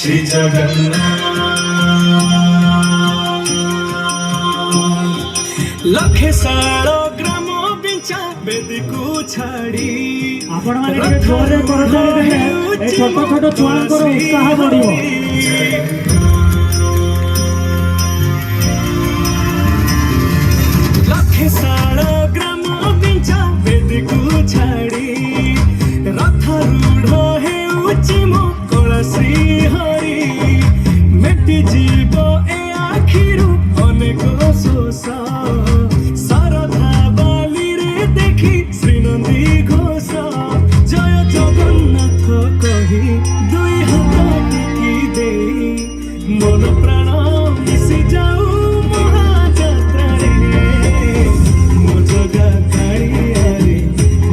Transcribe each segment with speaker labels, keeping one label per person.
Speaker 1: श्री जगन्नाथ लखे साल ग्राम बिंचा बेदी को छाड़ी
Speaker 2: आपण माने जोरे करदे ए छोट छोट छुआ करो उत्साह बढ़ियो
Speaker 1: लखे साल ग्राम बिंचा बेदी को छाड़ी रथ रूढ़ हे उची मो कलसी हरि मेटी जीव ए आखिरु अनेक शोष शारदा बाली रे देखी श्रीनंदी घोष जय जगन्नाथ कही दुई हाथ टेकी दे मन प्राण मिशि जाऊ महाजात्रा रे मो जगा कालिया रे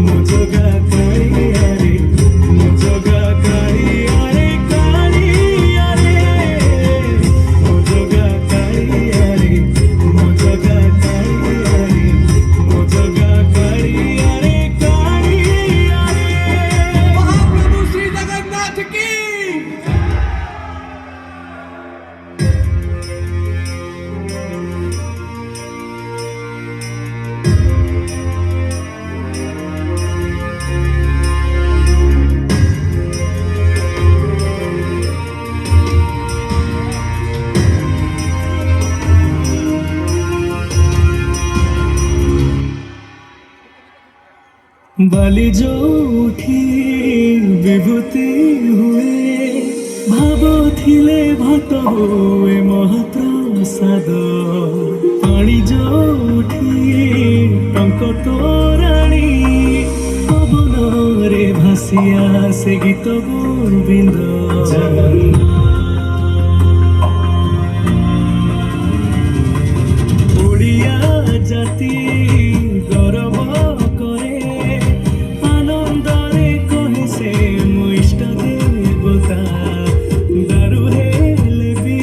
Speaker 1: मो जगा कालिया रे मो जगा कालिया रे कालिया रे मो जगा कालिया रे मो जगा कालिया रे मो जगा कालिया रे कालिया रे
Speaker 3: महाप्रभु श्री जगन्नाथ की
Speaker 1: बाली जो उठी विभूति हुए भाव थिले भात हुए महाप्रसाद पानी जो उठी टंक तोराणी पवन रे भासिया से गीत गोविंद ओडिया जाति गौरव करे आनंदरे कहे से मो इष्ट देवता दारु हेले भी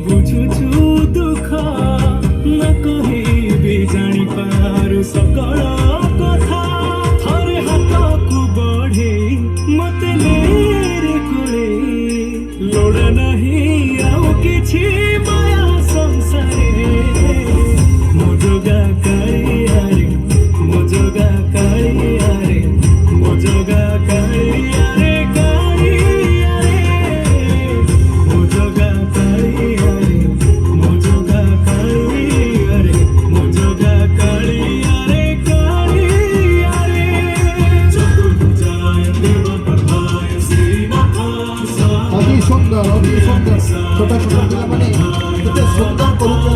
Speaker 1: बुझुछु दुख न कहे भी जानी पारु सकल कथा थरे हाथ को बढ़े मते मेरे कोले लोड़ा नहीं आउ किछि माया संसारे मो जगा कालिया रे मो जगा कालिया रे मो जगा कालिया रे कालिया रे मो जगा कालिया रे मो जगा कालिया रे मो जगा कालिया रे कालिया रे चतुर्भुजाय देवप्रभाय श्रीनाथाय
Speaker 3: अति सुंदर छोटा छोटा पिला माने केते सुंदर करूछन